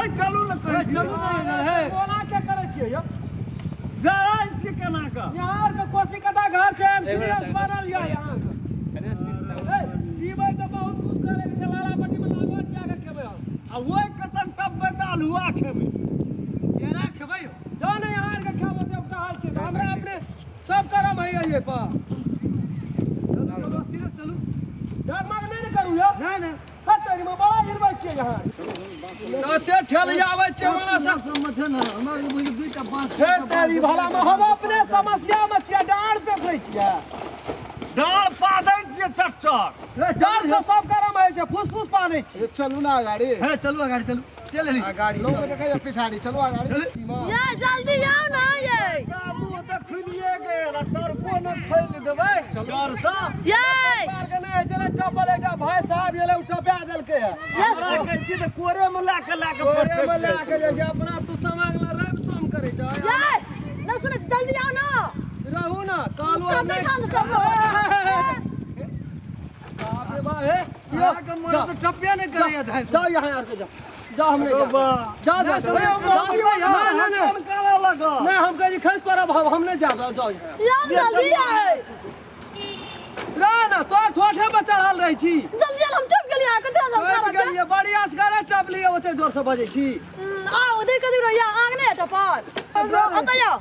है चलू न कहे चलू नहीं है बोला के करे छियै यो जाय छी केना का यहाँ के कोसी कदा घर छै क्लियरेंस बनल या यहाँ के जीबै त बहुत कुछ करे के लाला पट्टी में लागत जाके खेबै आ ओइ कतन टब्बे त हलुआ खेबै केरा खेबै जाने यहाँ के खाबो त हाल छै हमरा अपने सब करम है ये पा चलो स्थिर चलू डगमग नहीं करू यो ना ना तेरी में बड़ा हिरबै छियै यहाँ नते ठेलिया आबै छै हमरा सब समझे ना हमारे बुझ दुईटा बात फेर तेरी भला में हम अपने समस्या में छियै डाँड़ फेंकै छियै डाँड़ पादै छियै चटचट डाँड़ से सब करम है छै फुसफुस पादै छियै चलू ना गाड़ी है चलू गाड़ी चलू चले गाड़ी लोग देखा पिछाड़ी चलो गाड़ी ये जल्दी आओ ना ये काबू त खुलिए गेल तर को न खोल देबै डर सा ये पार के नहीं चले टपल एकटा भाई साहब एले टपा देलकै है हमरा कहै छी त कोरे में लाके ओरे में लाके जे अपना तू समांग ला रब सोम करे छ ये ना सुन जल्दी आओ ना रहू ना कालो सब नहीं देखा सब बाप रे बा हे यहाँ का मोरा तो टपिया नहीं करे था जाओ यहाँ यार के जाओ जाओ हमने जा जा नहीं काला लगा नहीं हम कहीं खस पर अब हम नहीं जा जाओ यार जल्दी आए ना तो ठोठे में चढ़ल रही छी जल्दी हम टप गेलिए आ कते टप गेलिए बड़ी असगरे टप लिए ओते जोर से बजै छी आओ उधर कदी रहिया आंगने टपर अत जाओ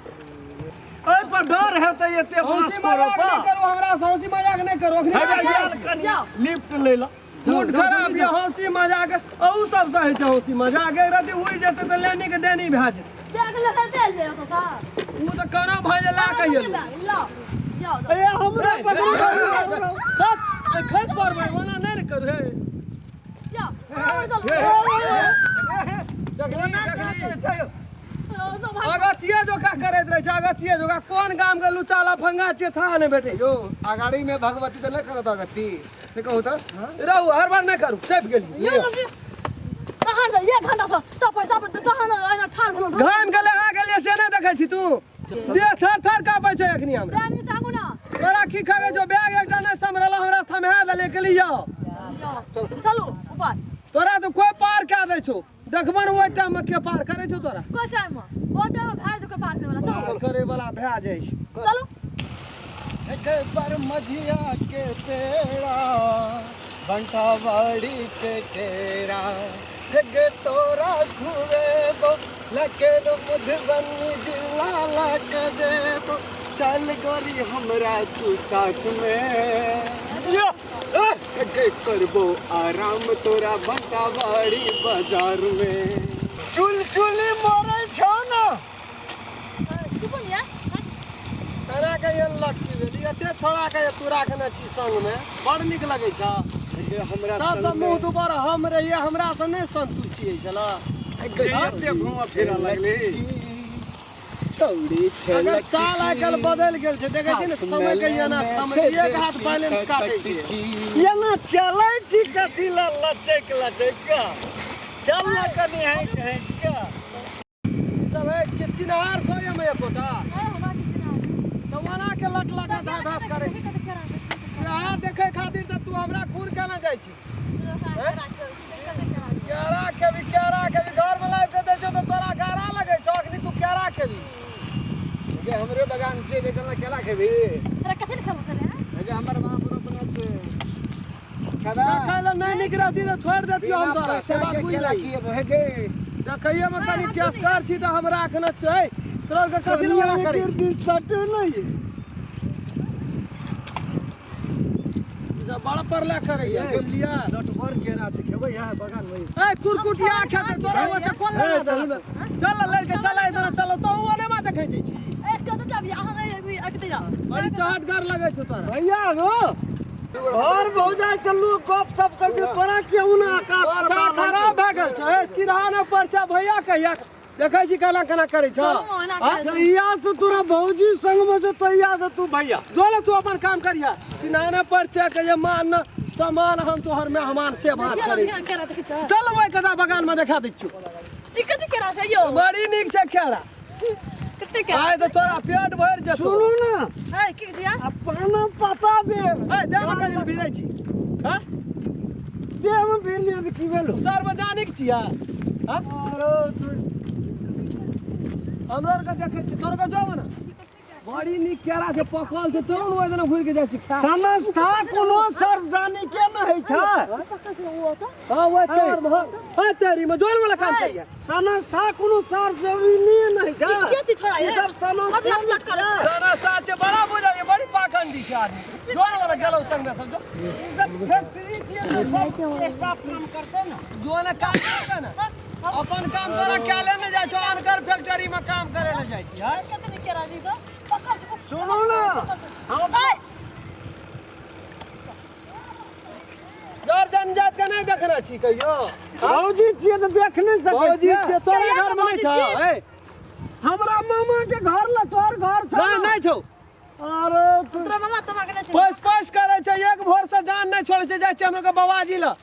ओइ पर डर हेतै एते बस करो पा करो हमरा हंसी मजाक नहीं करो लिफ्ट ले ला मूड खराब ये हंसी मजाक औ सब सहे छै हंसी मजाक रहते हुई जेते त लेनी के देनी भै जेते देख ले तेल ले तो सा ऊ त करा भजे ला के ये लो जाओ ए हमरा पकड़ खस पर भाई वना नहीं करू हे जाओ अगतिये जोका करैत रहे छै अगतिये जोका कोन गाम के लुचाला फंगा छै था नहीं बेटे जो आगाड़ी में भगवती तो नहीं करता गति से कहू तो रहू हर बार नहीं करू टप गेली कहां से ये घंटा से तो पैसा कहां ना ठार भलो घाम के लगा गेलिए से नहीं देखै छी तू दे थर थर कापै छै एखनी हमरा रानी टांगू ना तोरा की करे जो बैग एकटा नहीं समरल हमरा थमे देले के लिए चलो ऊपर तोरा तो कोई पार कर दै छौ देखबन ओइ टाइम में के पार करे छौ तोरा कोई टाइम में वो टाइम में भाड़ के पार करे वाला चलो करे वाला भै जाइ छै चलो एक बार मझिया के तेरा बंटा बाड़ी के तेरा जग तोरा खुवे बो लके लो मधुबनी जिला लक जेबो चल गोरी हमरा तू साथ में करबो आराम तोरा बंटा बाड़ी बाजार में चुलचुली मोरे छौ ना चुप निया तोरा के ये लटकी भेली एते छोड़ा के तू राखने छी संग में बड़ निक लगे छ हमरा सब मुंह दुबर हम रहिए हमरा से नहीं संतुष्टि है छला एते घुमा फिरा लगली छौड़ी अगर चाल आइकल बदल गेल छै देखे छी ने छमे के एना छमे एक हाथ बैलेंस काटे छै एना चलै छी कथि ला लचक का चल ना कनी है कहे का सब है के चिनार छ या में एकोटा हमरा कितना तो वना के लट लट धा धास करे यहाँ देखे खातिर त तू हमरा खून केना जाइ छी केरा खेबी घर में लाइव के दे छौ तो तोरा गारा लगे छौ अखनी तू केरा खेबी ये हमरे बगान से के चलना केला खेबी तेरा कैसे खाबो करे ये हमर बाप रो बना से खाना खाइला नहीं निक रहती तो छोड़ देती हम तोरा सेवा कोई नहीं की है के देखैया में कनी केसकार छी त हम राखना छै तोरा के कथि लगा करे दिन सट नहीं सब बड़ परला करैया बुझलिया लटभर केरा से खेबै यहां बगान में ए कुरकुटिया खेते तोरा वसे कोन लगा चल लड़के चला इधर चलो तो ओने में देखै छी एक तो जब यहां नहीं अकते जा बड़ी चहटगर लगे छ तोरा भैया गो और भौजा चलू गप सब कर दे तोरा केहू ना आकाश पता खराब भ गेल छ चिरहाना परचा भैया कहिया देखै छी केना केना करै छ या से तोरा भौजी संग में जो तैया से तू भैया जोले तू अपन काम करिया चिरहाना परचा के ये मान सामान हम तोहर मेहमान से बात करै छी चल ओइ कदा बगान में देखा दै छियो टिकट केरा से यो बड़ी नीक छै केरा कितने के आय तो तोरा पेट भर जतो सुनू ना है की जिया अपना पता दे ए दे के दिन बिरै छी हां दे हम फिर ले की भेलो सार्वजनिक छिया हां अरे हमरा के देखे छी तोर के जाओ ना बड़ी निक केरा से पकल से चलो ओइ दिन भूल के जाइ छी खा संस्था कोनो सार्वजनिक के न है छै पक्का से वो तो हां वो चार हां तेरी में जोर वाला काम करिया संस्था कोनो सार्वजनिक न है छै ये चीज छोड़ा ई सब संस्था लट कर सरस्ता से बड़ा बुझा ये बड़ी पाखंडी छै आदमी जोर वाला गेलो संग में सब जो सब फैक्ट्री छियै न सब स्टाफ काम करते न जो ने काम करबे ना अपन काम तोरा क्या लेने जाइ छो अनकर फैक्ट्री में काम करे ले जाइ छी हां कितने केरा दी तो पक्का से सुनो ना हम जोर जनजात के नहीं देखना छी कहियो भौजी छियै त देख नहीं सकै भौजी छियै छे तोरा घर में नहीं छ ए हमरा मामा के घर ल तोर घर छ नहीं नहीं छौ अरे तू तोरा मामा तमा के नहीं पैस पैस करे छै एक भोर से जान नहीं छोड़े छै जाइ छै हमरा के बाबाजी ल